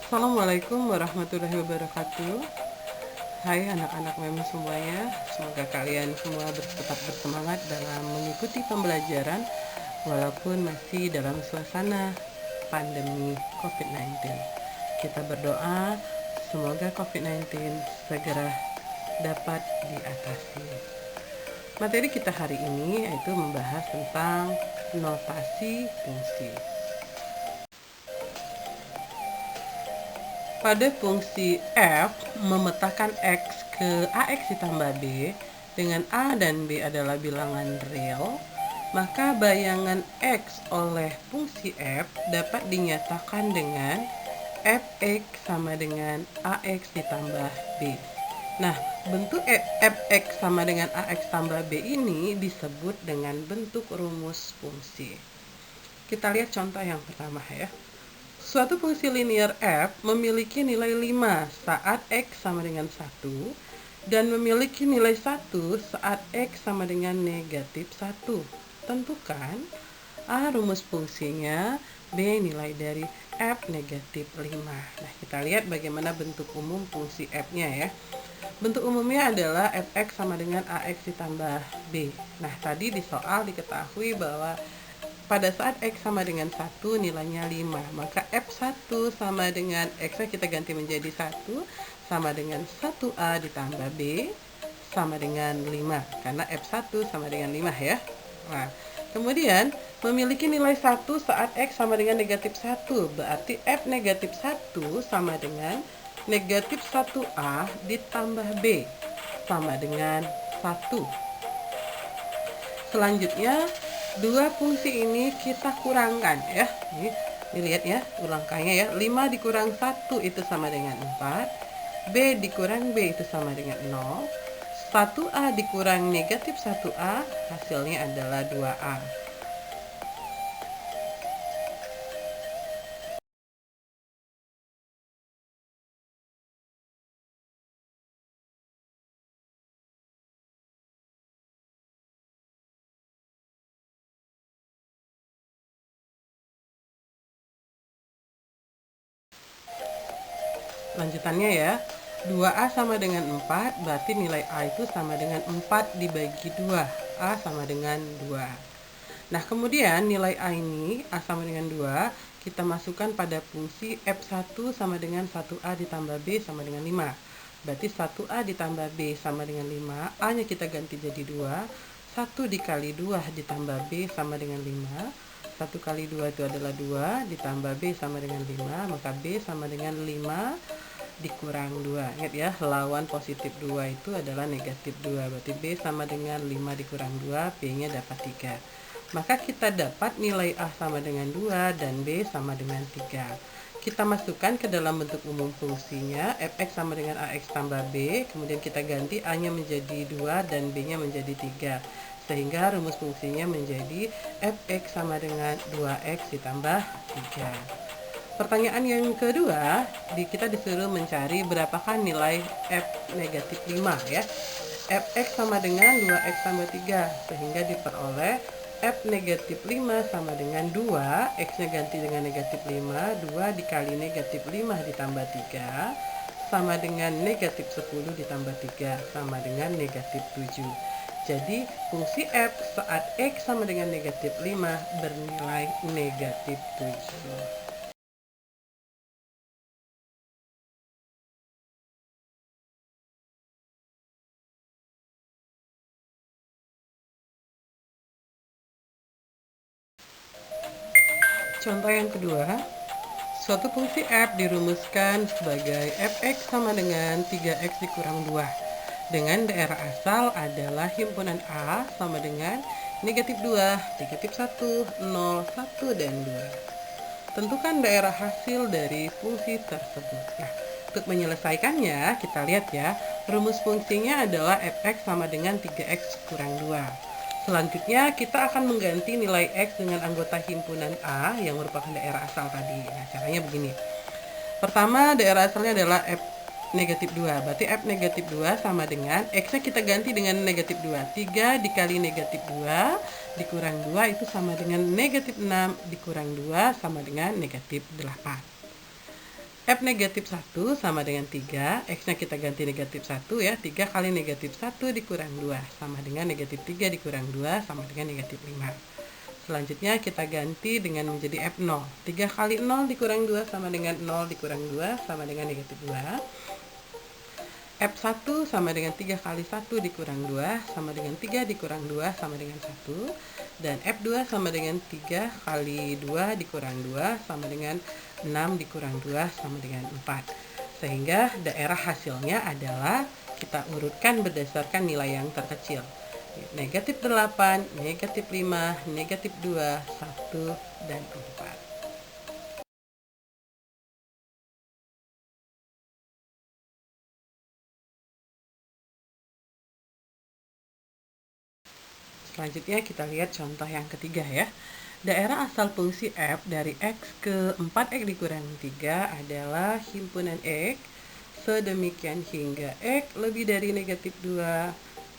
Assalamualaikum warahmatullahi wabarakatuh. Hai anak-anak meme semuanya, semoga kalian semua tetap bersemangat dalam mengikuti pembelajaran walaupun masih dalam suasana pandemi COVID-19. Kita berdoa semoga COVID-19 segera dapat diatasi. Materi kita hari ini yaitu membahas tentang notasi fungsi. Pada fungsi f memetakan x ke ax ditambah b dengan a dan b adalah bilangan real, maka bayangan x oleh fungsi f dapat dinyatakan dengan fx sama dengan ax ditambah b. Nah, bentuk fx sama dengan ax tambah b ini disebut dengan bentuk rumus fungsi. Kita lihat contoh yang pertama ya. Suatu fungsi linear f memiliki nilai 5 saat x sama dengan 1 dan memiliki nilai 1 saat x sama dengan negatif 1. Tentukan A rumus fungsinya, B nilai dari f negatif 5. Nah, kita lihat bagaimana bentuk umum fungsi f-nya ya. Bentuk umumnya adalah fx sama dengan ax ditambah b. Nah, tadi di soal diketahui bahwa pada saat x sama dengan 1 nilainya 5, maka f1 sama dengan x kita ganti menjadi 1 sama dengan 1a ditambah b sama dengan 5, karena f1 sama dengan 5 ya. Nah, kemudian memiliki nilai 1 saat x sama dengan negatif 1, berarti f negatif 1 sama dengan negatif 1a ditambah b sama dengan 1. Selanjutnya, dua fungsi ini kita kurangkan ya. Ini dilihat ya, ulangkannya ya. 5 dikurang 1 itu sama dengan 4. B dikurang B itu sama dengan 0. 1A dikurang negatif 1A hasilnya adalah 2A. Lanjutannya ya, 2A sama dengan 4, berarti nilai A itu sama dengan 4 dibagi 2. A sama dengan 2. Nah, kemudian nilai A ini, A sama dengan 2, kita masukkan pada fungsi F1 sama dengan 1A ditambah B sama dengan 5. Berarti 1A ditambah B sama dengan 5, A-nya kita ganti jadi 2, 1 dikali 2 ditambah B sama dengan 5, 1 kali 2 itu adalah 2, ditambah B sama dengan 5, maka B sama dengan 5 dikurang 2. Ingat ya, lawan positif 2 itu adalah negatif 2. Berarti B sama dengan 5 dikurang 2, B-nya dapat 3. Maka kita dapat nilai A sama dengan 2 dan B sama dengan 3. Kita masukkan ke dalam bentuk umum fungsinya, fx sama dengan ax tambah b, kemudian kita ganti A-nya menjadi 2 dan B-nya menjadi 3. Sehingga rumus fungsinya menjadi fx sama dengan 2x ditambah 3. Pertanyaan yang kedua, kita disuruh mencari berapakah nilai f negatif 5 ya. Fx sama dengan 2x tambah 3, sehingga diperoleh f negatif 5 sama dengan 2, x-nya ganti dengan negatif 5, 2 dikali negatif 5 ditambah 3, sama dengan negatif 10 ditambah 3, sama dengan negatif 7. Jadi, fungsi f saat x sama dengan negatif 5 bernilai negatif 7. Contoh yang kedua, suatu fungsi f dirumuskan sebagai fx sama dengan 3x dikurang 2 dengan daerah asal adalah himpunan A sama dengan negatif 2, negatif 1, 0, 1, dan 2. Tentukan daerah hasil dari fungsi tersebut. Nah, untuk menyelesaikannya, kita lihat ya, rumus fungsinya adalah fx sama dengan 3x kurang 2. Selanjutnya, kita akan mengganti nilai x dengan anggota himpunan A yang merupakan daerah asal tadi. Nah, caranya begini. Pertama, daerah asalnya adalah f negatif 2. Berarti f negatif 2 sama dengan x-nya kita ganti dengan negatif 2. 3 dikali negatif 2 dikurang 2 itu sama dengan negatif 6 dikurang 2 sama dengan negatif 8. F negatif 1 sama dengan 3, X-nya kita ganti negatif 1 ya, 3 kali negatif 1 dikurang 2 sama dengan negatif 3 dikurang 2 sama dengan negatif 5. Selanjutnya kita ganti dengan menjadi F0, 3 kali 0 dikurang 2 sama dengan 0 dikurang 2 sama dengan negatif 2. F1 sama dengan 3 kali 1 dikurang 2 sama dengan 3 dikurang 2 sama dengan 1. Dan F2 sama dengan 3 kali 2 dikurang 2 sama dengan 6 dikurang 2 sama dengan 4. Sehingga daerah hasilnya adalah kita urutkan berdasarkan nilai yang terkecil. Negatif 8, negatif 5, negatif 2, 1, dan 4. Selanjutnya kita lihat contoh yang ketiga ya. Daerah asal fungsi f dari x ke 4x dikurangi 3 adalah himpunan x sedemikian hingga x lebih dari negatif 2,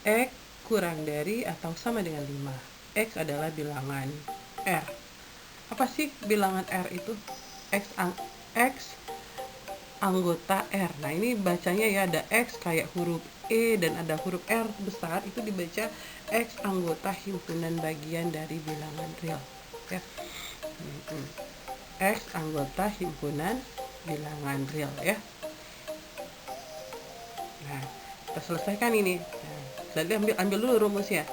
x kurang dari atau sama dengan 5. X adalah bilangan R. Apa sih bilangan R itu? X anggota R. Nah, ini bacanya ya, ada X kayak huruf E dan ada huruf R besar, itu dibaca X anggota himpunan bagian dari bilangan real ya. X anggota himpunan bilangan real ya. Nah, kita selesaikan ini. Nah, jadi ambil dulu rumusnya.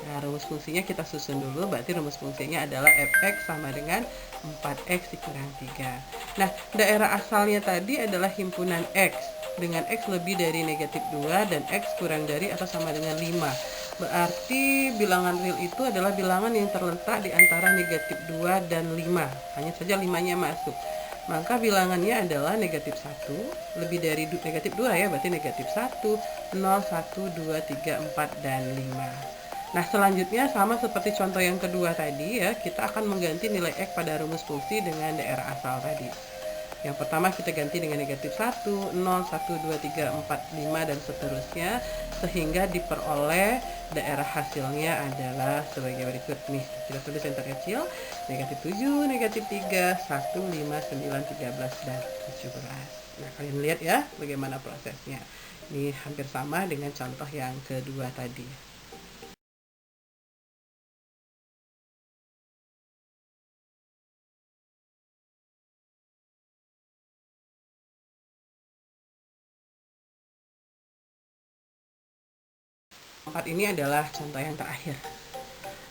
Nah, rumus fungsinya kita susun dulu. Berarti rumus fungsinya adalah fx sama dengan 4x dikurang 3. Nah, daerah asalnya tadi adalah himpunan x dengan x lebih dari negatif 2 dan x kurang dari atau sama dengan 5. Berarti bilangan real itu adalah bilangan yang terletak di antara negatif 2 dan 5. Hanya saja 5-nya masuk. Maka bilangannya adalah negatif 1, lebih dari negatif 2 ya, berarti negatif 1, 0, 1, 2, 3, 4, dan 5. Nah, selanjutnya sama seperti contoh yang kedua tadi ya, kita akan mengganti nilai X pada rumus fungsi dengan daerah asal tadi. Yang pertama kita ganti dengan negatif 1, 0, 1, 2, 3, 4, 5, dan seterusnya, sehingga diperoleh daerah hasilnya adalah sebagai berikut nih. Kita tulis yang terkecil, negatif 7, negatif 3, 1, 5, 9, 13, dan 17. Nah, kalian lihat ya bagaimana prosesnya. Ini hampir sama dengan contoh yang kedua tadi. Empat ini adalah contoh yang terakhir.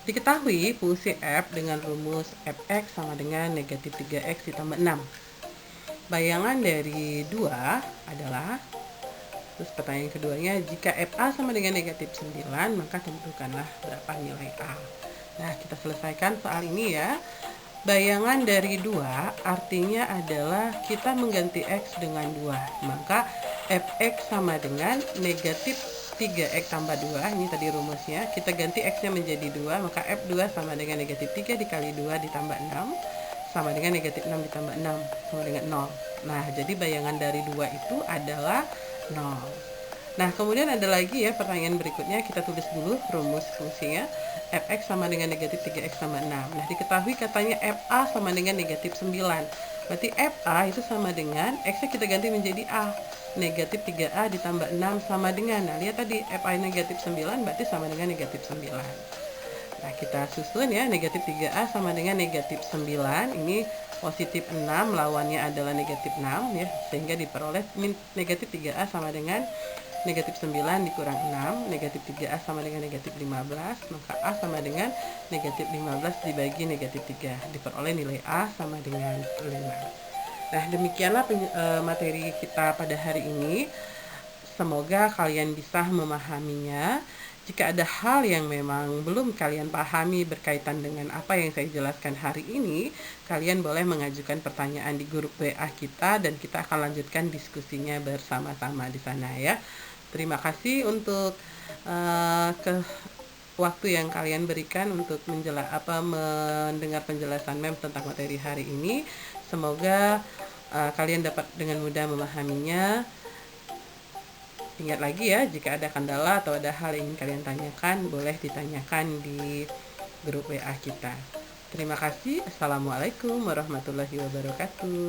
Diketahui fungsi f dengan rumus fx sama dengan negatif 3x ditambah 6. Bayangan dari 2 adalah, terus pertanyaan keduanya, jika fa sama dengan negatif 9, maka tentukanlah berapa nilai a. Nah, kita selesaikan soal ini ya. Bayangan dari 2 artinya adalah kita mengganti x dengan 2. Maka fx sama dengan negatif 3x tambah 2, ini tadi rumusnya. Kita ganti x-nya menjadi 2, maka f2 sama dengan negatif 3 dikali 2 ditambah 6, sama dengan negatif 6 ditambah 6, sama dengan 0. Nah, jadi bayangan dari 2 itu adalah 0. Nah, kemudian ada lagi ya pertanyaan berikutnya, kita tulis dulu rumus fungsinya. Fx sama dengan negatif 3x tambah 6. Nah, diketahui katanya fa sama dengan negatif 9. Berarti fa itu sama dengan, x-nya kita ganti menjadi a. Negatif 3a ditambah 6 sama dengan, nah lihat tadi fa negatif 9 berarti sama dengan negatif 9. Nah, kita susun ya, negatif 3a sama dengan negatif 9. Ini positif 6, lawannya adalah negatif 6 ya, sehingga diperoleh negatif 3a sama dengan negatif 9 dikurang 6, negatif 3a sama dengan negatif 15, maka a sama dengan negatif 15 dibagi negatif 3, diperoleh nilai a sama dengan 5. Nah, demikianlah materi kita pada hari ini. Semoga kalian bisa memahaminya. Jika ada hal yang memang belum kalian pahami berkaitan dengan apa yang saya jelaskan hari ini, kalian boleh mengajukan pertanyaan di grup WA kita dan kita akan lanjutkan diskusinya bersama-sama di sana ya. Terima kasih untuk waktu yang kalian berikan untuk mendengar penjelasan MEM tentang materi hari ini. Semoga kalian dapat dengan mudah memahaminya. Ingat lagi ya, jika ada kendala atau ada hal yang ingin kalian tanyakan, boleh ditanyakan di grup WA kita. Terima kasih. Assalamualaikum warahmatullahi wabarakatuh.